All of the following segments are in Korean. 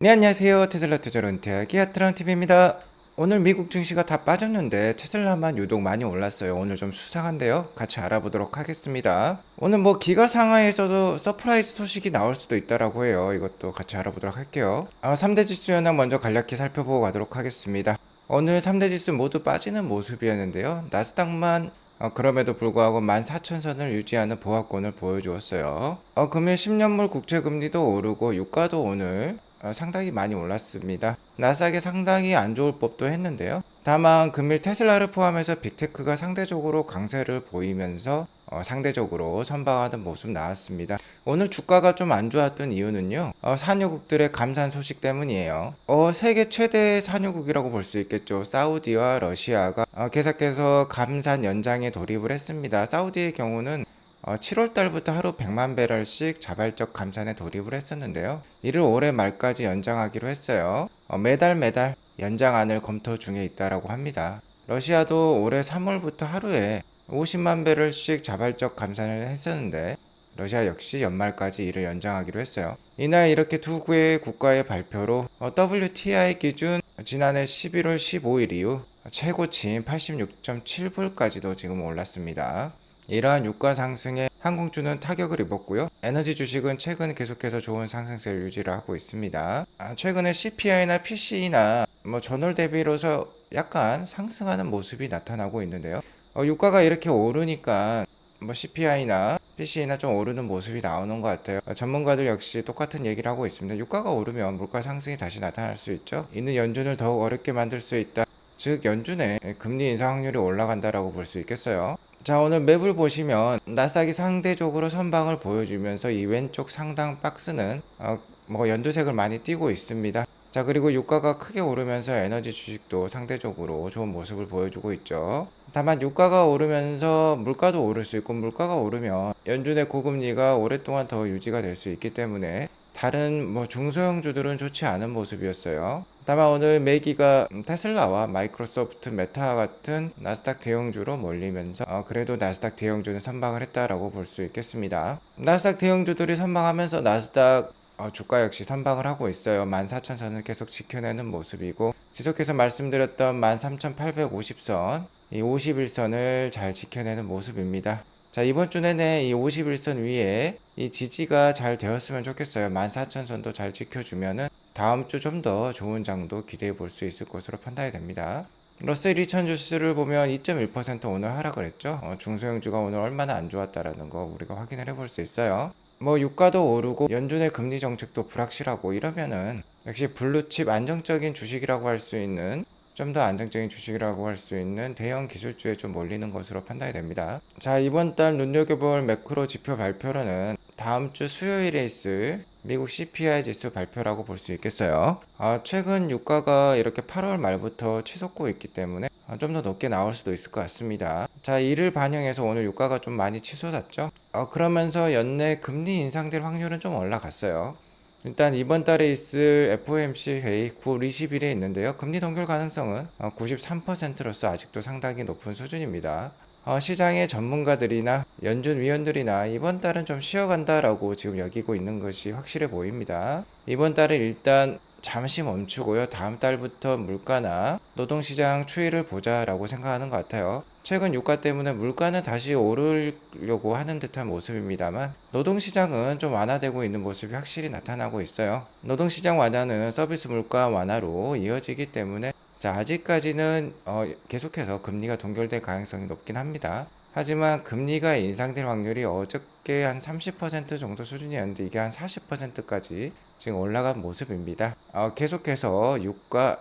네, 안녕하세요. 테슬라 투자로 은퇴하기 아트랑TV입니다. 오늘 미국 증시가 다 빠졌는데 테슬라만 유독 많이 올랐어요. 오늘 좀 수상한데요. 같이 알아보도록 하겠습니다. 오늘 뭐 기가 상하에서도 서프라이즈 소식이 나올 수도 있다라고 해요. 이것도 같이 알아보도록 할게요. 3대 지수 현황 먼저 간략히 살펴보고 가도록 하겠습니다. 오늘 3대 지수 모두 빠지는 모습이었는데요. 나스닥만 그럼에도 불구하고 14,000선을 유지하는 보합권을 보여주었어요. 금일 10년물 국채금리도 오르고 유가도 오늘 상당히 많이 올랐습니다. 나스닥이 상당히 안 좋을 법도 했는데요. 다만 금일 테슬라를 포함해서 빅테크가 상대적으로 강세를 보이면서 상대적으로 선방하는 모습 나왔습니다. 오늘 주가가 좀 안 좋았던 이유는요. 산유국들의 감산 소식 때문이에요. 세계 최대 산유국이라고 볼 수 있겠죠. 사우디와 러시아가 계속해서 감산 연장에 돌입을 했습니다. 사우디의 경우는 7월 달부터 하루 100만 배럴씩 자발적 감산에 돌입을 했었는데요. 이를 올해 말까지 연장하기로 했어요. 매달 연장안을 검토 중에 있다라고 합니다. 러시아도 올해 3월부터 하루에 50만 배럴씩 자발적 감산을 했었는데 러시아 역시 연말까지 이를 연장하기로 했어요. 이날 이렇게 두 개의 국가의 발표로 WTI 기준 지난해 11월 15일 이후 최고치인 86.7불까지도 지금 올랐습니다. 이러한 유가 상승에 항공주는 타격을 입었고요. 에너지 주식은 최근 계속해서 좋은 상승세를 유지를 하고 있습니다. 최근에 CPI나 PCE나 전월 대비로서 약간 상승하는 모습이 나타나고 있는데요. 유가가 이렇게 오르니까 CPI나 PCE나 좀 오르는 모습이 나오는 것 같아요. 전문가들 역시 똑같은 얘기를 하고 있습니다. 유가가 오르면 물가 상승이 다시 나타날 수 있죠. 이는 연준을 더욱 어렵게 만들 수 있다. 즉 연준의 금리 인상 확률이 올라간다라고 볼 수 있겠어요. 자, 오늘 맵을 보시면 나스닥이 상대적으로 선방을 보여주면서 이 왼쪽 상단 박스는 연두색을 많이 띠고 있습니다. 자, 그리고 유가가 크게 오르면서 에너지 주식도 상대적으로 좋은 모습을 보여주고 있죠. 다만 유가가 오르면서 물가도 오를 수 있고, 물가가 오르면 연준의 고금리가 오랫동안 더 유지가 될 수 있기 때문에 다른 중소형주들은 좋지 않은 모습이었어요. 다만 오늘 매기가 테슬라와 마이크로소프트, 메타 같은 나스닥 대형주로 몰리면서 그래도 나스닥 대형주는 선방을 했다라고 볼 수 있겠습니다. 나스닥 대형주들이 선방하면서 나스닥 주가 역시 선방을 하고 있어요. 14,000선을 계속 지켜내는 모습이고 지속해서 말씀드렸던 13,850선, 이 51선을 잘 지켜내는 모습입니다. 자, 이번 주 내내 이 51선 위에 이 지지가 잘 되었으면 좋겠어요. 14,000선도 잘 지켜주면은 다음 주 좀 더 좋은 장도 기대해 볼 수 있을 것으로 판단이 됩니다. 러셀 2000 주스를 보면 2.1% 오늘 하락을 했죠. 중소형주가 오늘 얼마나 안 좋았다라는 거 우리가 확인을 해볼 수 있어요. 유가도 오르고 연준의 금리 정책도 불확실하고 이러면은 역시 블루칩 안정적인 주식이라고 할 수 있는, 좀 더 안정적인 주식이라고 할 수 있는 대형 기술주에 좀 몰리는 것으로 판단이 됩니다. 자, 이번 달 눈여겨볼 매크로 지표 발표로는 다음 주 수요일에 있을 미국 CPI 지수 발표라고 볼 수 있겠어요. 최근 유가가 이렇게 8월 말부터 치솟고 있기 때문에 좀 더 높게 나올 수도 있을 것 같습니다. 자, 이를 반영해서 오늘 유가가 좀 많이 치솟았죠. 그러면서 연내 금리 인상될 확률은 좀 올라갔어요. 일단 이번 달에 있을 FOMC 회의 9월 20일에 있는데요. 금리 동결 가능성은 93%로서 아직도 상당히 높은 수준입니다. 시장의 전문가들이나 연준 위원들이나 이번 달은 좀 쉬어간다라고 지금 여기고 있는 것이 확실해 보입니다. 이번 달은 일단 잠시 멈추고요. 다음 달부터 물가나 노동시장 추이를 보자라고 생각하는 것 같아요. 최근 유가 때문에 물가는 다시 오르려고 하는 듯한 모습입니다만 노동시장은 좀 완화되고 있는 모습이 확실히 나타나고 있어요. 노동시장 완화는 서비스 물가 완화로 이어지기 때문에 아직까지는 계속해서 금리가 동결될 가능성이 높긴 합니다. 하지만 금리가 인상될 확률이 어저께 한 30% 정도 수준이었는데 이게 한 40%까지 지금 올라간 모습입니다. 계속해서 유가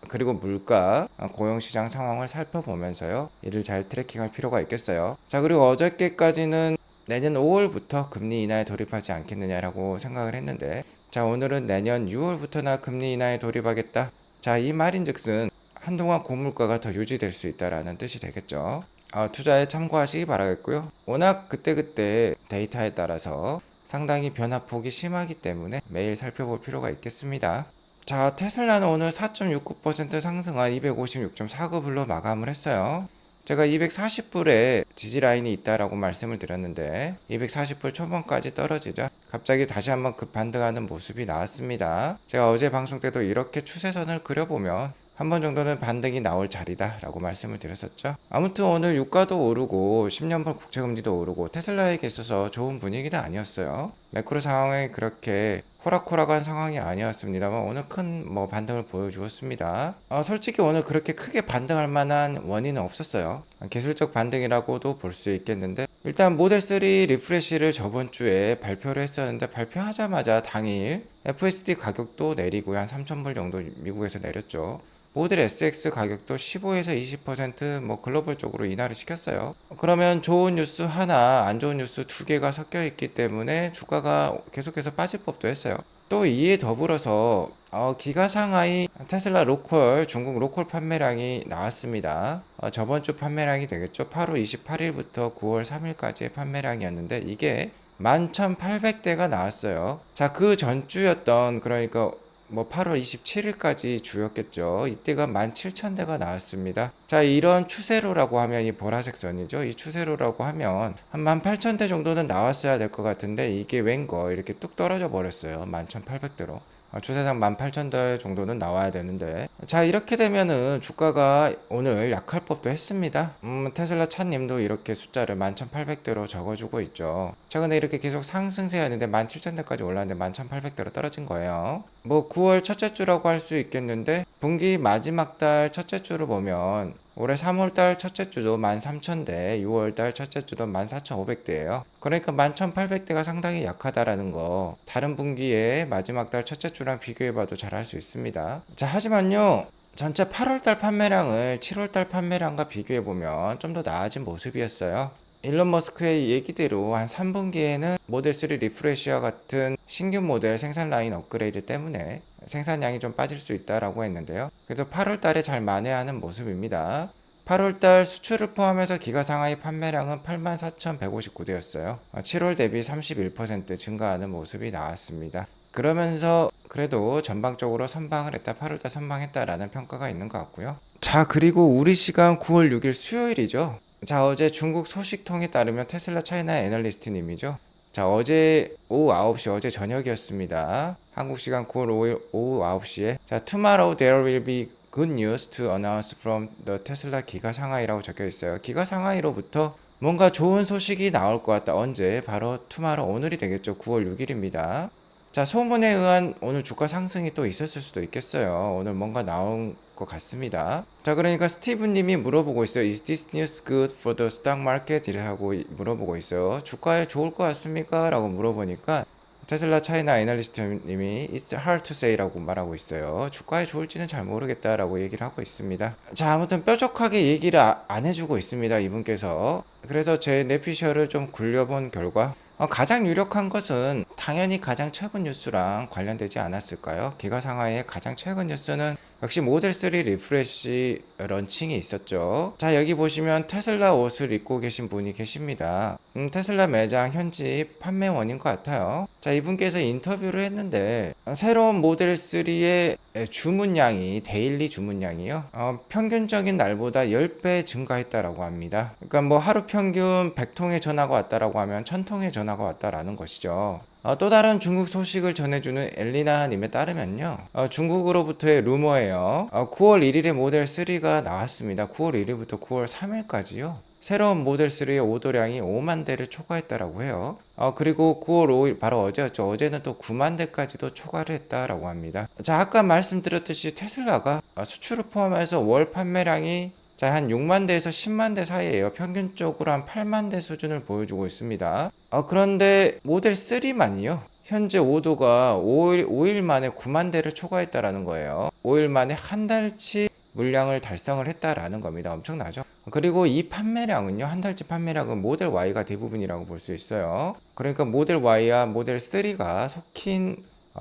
그리고 물가, 고용시장 상황을 살펴보면서요. 이를 잘 트래킹할 필요가 있겠어요. 자, 그리고 어저께까지는 내년 5월부터 금리 인하에 돌입하지 않겠느냐라고 생각을 했는데 자, 오늘은 내년 6월부터나 금리 인하에 돌입하겠다. 자, 이 말인즉슨 한동안 고물가가 더 유지될 수 있다라는 뜻이 되겠죠. 투자에 참고하시기 바라겠고요. 워낙 그때그때 데이터에 따라서 상당히 변화폭이 심하기 때문에 매일 살펴볼 필요가 있겠습니다. 자, 테슬라는 오늘 4.69% 상승한 256.49불로 마감을 했어요. 제가 240불에 지지라인이 있다라고 말씀을 드렸는데 240불 초반까지 떨어지자 갑자기 다시 한번 급반등하는 모습이 나왔습니다. 제가 어제 방송 때도 이렇게 추세선을 그려보면 한 번 정도는 반등이 나올 자리다 라고 말씀을 드렸었죠. 아무튼 오늘 유가도 오르고 10년물 국채금리도 오르고 테슬라에게 있어서 좋은 분위기는 아니었어요. 매크로 상황에 그렇게 호락호락한 상황이 아니었습니다만 오늘 큰 반등을 보여주었습니다. 솔직히 오늘 그렇게 크게 반등할 만한 원인은 없었어요. 기술적 반등이라고도 볼 수 있겠는데 일단 모델 3 리프레시를 저번 주에 발표를 했었는데 발표하자마자 당일 FSD 가격도 내리고 한 3,000불 정도 미국에서 내렸죠. 모델 SX 가격도 15에서 20% 글로벌적으로 인하를 시켰어요. 그러면 좋은 뉴스 하나, 안 좋은 뉴스 두 개가 섞여 있기 때문에 주가가 계속해서 빠질 법도 했어요. 또 이에 더불어서 기가 상하이 테슬라 로컬, 중국 로컬 판매량이 나왔습니다. 저번 주 판매량이 되겠죠. 8월 28일부터 9월 3일까지의 판매량이었는데 이게 11,800대가 나왔어요. 자, 그 전주였던 그러니까 8월 27일까지 주였겠죠. 이때가 17,000대가 나왔습니다. 자, 이런 추세로라고 하면 이 보라색 선이죠. 이 추세로라고 하면 한 18,000대 정도는 나왔어야 될 것 같은데 이게 웬거 이렇게 뚝 떨어져 버렸어요. 11,800대로. 추세상 18,000대 정도는 나와야 되는데 자, 이렇게 되면은 주가가 오늘 약할 법도 했습니다. 테슬라 차님도 이렇게 숫자를 11,800대로 적어주고 있죠. 최근에 이렇게 계속 상승세였는데 17,000대까지 올랐는데 11,800대로 떨어진 거예요. 9월 첫째 주라고 할 수 있겠는데 분기 마지막 달 첫째 주를 보면 올해 3월달 첫째 주도 13,000대, 6월달 첫째 주도 14,500대예요. 그러니까 11,800대가 상당히 약하다라는 거 다른 분기의 마지막 달 첫째 주랑 비교해봐도 잘 알 수 있습니다. 자, 하지만요. 전체 8월달 판매량을 7월달 판매량과 비교해보면 좀 더 나아진 모습이었어요. 일론 머스크의 얘기대로 한 3분기에는 모델 3 리프레시와 같은 신규 모델 생산 라인 업그레이드 때문에 생산량이 좀 빠질 수 있다라고 했는데요. 그래도 8월 달에 잘 만회하는 모습입니다. 8월 달 수출을 포함해서 기가상하이 판매량은 84,159대였어요. 7월 대비 31% 증가하는 모습이 나왔습니다. 그러면서 그래도 전방적으로 선방을 했다, 8월 달 선방했다라는 평가가 있는 것 같고요. 자, 그리고 우리 시간 9월 6일 수요일이죠. 자, 어제 중국 소식통에 따르면 테슬라 차이나 애널리스트님이죠. 자, 어제 오후 9시 어제 저녁이었습니다. 한국 시간 9월 5일 오후 9시에 자, Tomorrow there will be good news to announce from the Tesla 기가 상하이라고 적혀 있어요. 기가 상하이로부터 뭔가 좋은 소식이 나올 것 같다. 언제? 바로 tomorrow 오늘이 되겠죠. 9월 6일입니다. 자, 소문에 의한 오늘 주가 상승이 또 있었을 수도 있겠어요. 오늘 뭔가 나온 것 같습니다. 자, 그러니까 스티븐 님이 물어보고 있어요. Is this news good for the stock market? 이라고 물어보고 있어요. 주가에 좋을 것 같습니까? 라고 물어보니까 테슬라 차이나 애널리스트 님이 It's hard to say 라고 말하고 있어요. 주가에 좋을지는 잘 모르겠다라고 얘기를 하고 있습니다. 자, 아무튼 뾰족하게 얘기를 안 해주고 있습니다. 이분께서. 그래서 제 내피셜을 좀 굴려본 결과 가장 유력한 것은 당연히 가장 최근 뉴스랑 관련되지 않았을까요? 기가상하이의 가장 최근 뉴스는 역시 모델 3 리프레시 런칭이 있었죠. 자, 여기 보시면 테슬라 옷을 입고 계신 분이 계십니다. 테슬라 매장 현지 판매원인 것 같아요. 자, 이분께서 인터뷰를 했는데 새로운 모델 3의 주문량이 데일리 주문량이요. 평균적인 날보다 10배 증가했다라고 합니다. 그러니까 하루 평균 100통의 전화가 왔다라고 하면 1000통의 전화가 왔다라는 것이죠. 또 다른 중국 소식을 전해주는 엘리나님에 따르면요. 중국으로부터의 루머예요. 9월 1일에 모델 3가 나왔습니다. 9월 1일부터 9월 3일까지요. 새로운 모델 3의 오더량이 5만 대를 초과했다라고 해요. 그리고 9월 5일 바로 어제였죠. 어제는 또 9만 대까지도 초과를 했다라고 합니다. 자, 아까 말씀드렸듯이 테슬라가 수출을 포함해서 월 판매량이 한 6만 대에서 10만 대 사이에요. 평균적으로 한 8만 대 수준을 보여주고 있습니다. 그런데 모델 3만이요. 현재 오도가 5일 만에 9만 대를 초과했다라는 거예요. 5일 만에 한 달치 물량을 달성을 했다라는 겁니다. 엄청나죠? 그리고 이 판매량은요, 한 달치 판매량은 모델 Y가 대부분이라고 볼 수 있어요. 그러니까 모델 Y와 모델 3가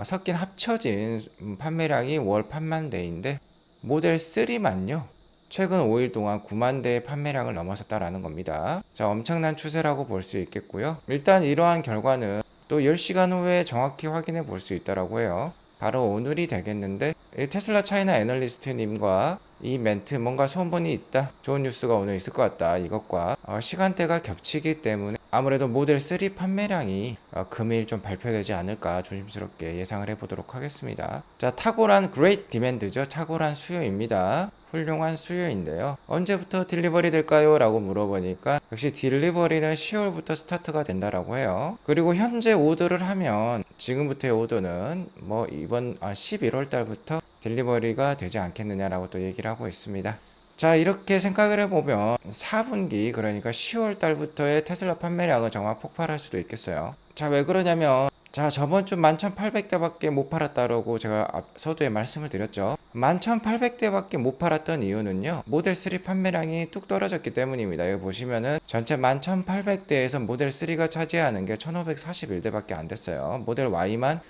섞인 합쳐진 판매량이 월 8만 대인데 모델 3만요. 최근 5일 동안 9만 대의 판매량을 넘어섰다라는 겁니다. 자, 엄청난 추세라고 볼 수 있겠고요. 일단 이러한 결과는 또 10시간 후에 정확히 확인해 볼 수 있다라고 해요. 바로 오늘이 되겠는데 테슬라 차이나 애널리스트님과 이 멘트 뭔가 소문이 있다, 좋은 뉴스가 오늘 있을 것 같다, 이것과 시간대가 겹치기 때문에 아무래도 모델 3 판매량이 금일 좀 발표되지 않을까 조심스럽게 예상을 해보도록 하겠습니다. 자, 탁월한 great demand죠. 탁월한 수요입니다. 훌륭한 수요인데요. 언제부터 딜리버리 될까요? 라고 물어보니까 역시 딜리버리는 10월부터 스타트가 된다라고 해요. 그리고 현재 오더를 하면 지금부터의 오더는 뭐 이번 11월 달부터 딜리버리가 되지 않겠느냐라고 또 얘기를 하고 있습니다. 자, 이렇게 생각을 해보면 4분기, 그러니까 10월 달부터의 테슬라 판매량은 정말 폭발할 수도 있겠어요. 자, 왜 그러냐면 자, 저번 주 11,800대밖에 못 팔았다라고 제가 서두에 말씀을 드렸죠. 11,800대밖에 못 팔았던 이유는요, 모델 3 판매량이 뚝 떨어졌기 때문입니다. 여기 보시면은 전체 11,800대에서 모델 3가 차지하는 게 1,541대밖에 안 됐어요. 모델 Y만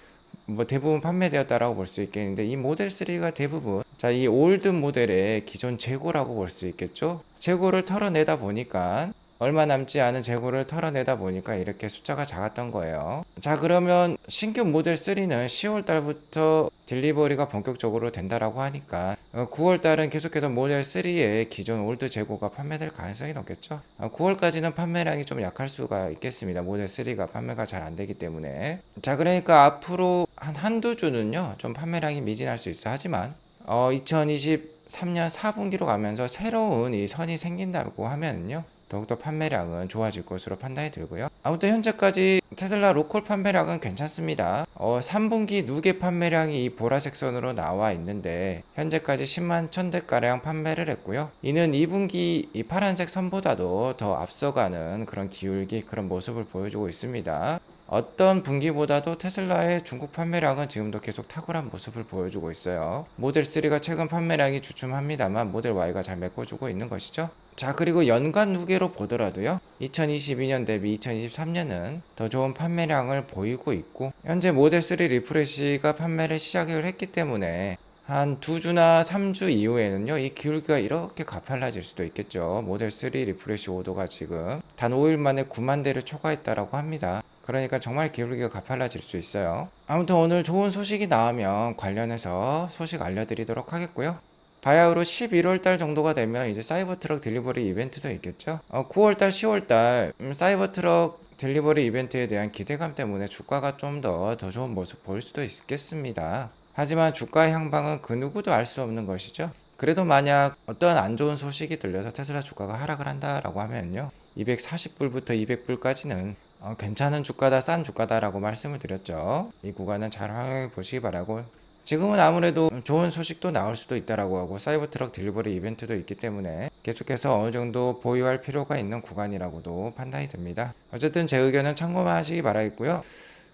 뭐 대부분 판매되었다라고 볼 수 있겠는데, 이 모델 3가 대부분 이 올드 모델의 기존 재고라고 볼 수 있겠죠. 재고를 털어내다 보니까, 얼마 남지 않은 재고를 털어내다 보니까 이렇게 숫자가 작았던 거예요. 자, 그러면 신규 모델 3는 10월 달부터 딜리버리가 본격적으로 된다라고 하니까 9월 달은 계속해서 모델 3의 기존 올드 재고가 판매될 가능성이 높겠죠. 9월까지는 판매량이 좀 약할 수가 있겠습니다. 모델 3가 판매가 잘 안 되기 때문에. 자, 그러니까 앞으로 한두 주는요, 좀 판매량이 미진할 수 있어. 하지만 2023년 4분기로 가면서 새로운 이 선이 생긴다고 하면요, 더욱더 판매량은 좋아질 것으로 판단이 들고요. 아무튼 현재까지 테슬라 로컬 판매량은 괜찮습니다. 3분기 누계 판매량이 이 보라색 선으로 나와 있는데 현재까지 10만 1000대가량 판매를 했고요. 이는 2분기 이 파란색 선보다도 더 앞서가는 그런 기울기, 그런 모습을 보여주고 있습니다. 어떤 분기보다도 테슬라의 중국 판매량은 지금도 계속 탁월한 모습을 보여주고 있어요. 모델 3가 최근 판매량이 주춤합니다만 모델 Y가 잘 메꿔주고 있는 것이죠. 자, 그리고 연간 누계로 보더라도요, 2022년 대비 2023년은 더 좋은 판매량을 보이고 있고, 현재 모델 3 리프레시가 판매를 시작을 했기 때문에 한 2주나 3주 이후에는요, 이 기울기가 이렇게 가팔라질 수도 있겠죠. 모델 3 리프레시 오더가 지금 단 5일 만에 9만 대를 초과했다라고 합니다. 그러니까 정말 기울기가 가팔라질 수 있어요. 아무튼 오늘 좋은 소식이 나오면 관련해서 소식 알려드리도록 하겠고요. 바야흐로 11월 달 정도가 되면 이제 사이버트럭 딜리버리 이벤트도 있겠죠. 9월 달, 10월 달 사이버트럭 딜리버리 이벤트에 대한 기대감 때문에 주가가 좀 더 좋은 모습 보일 수도 있겠습니다. 하지만 주가의 향방은 그 누구도 알 수 없는 것이죠. 그래도 만약 어떤 안 좋은 소식이 들려서 테슬라 주가가 하락을 한다라고 하면요, 240불부터 200불까지는 괜찮은 주가다, 싼 주가다라고 말씀을 드렸죠. 이 구간은 잘 활용해 보시기 바라고, 지금은 아무래도 좋은 소식도 나올 수도 있다라고 하고 사이버트럭 딜리버리 이벤트도 있기 때문에 계속해서 어느 정도 보유할 필요가 있는 구간이라고도 판단이 됩니다. 어쨌든 제 의견은 참고만 하시기 바라겠고요.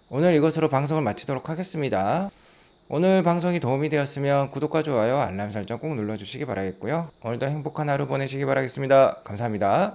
오늘 이것으로 방송을 마치도록 하겠습니다. 오늘 방송이 도움이 되었으면 구독과 좋아요, 알람 설정 꼭 눌러주시기 바라겠고요. 오늘도 행복한 하루 보내시기 바라겠습니다. 감사합니다.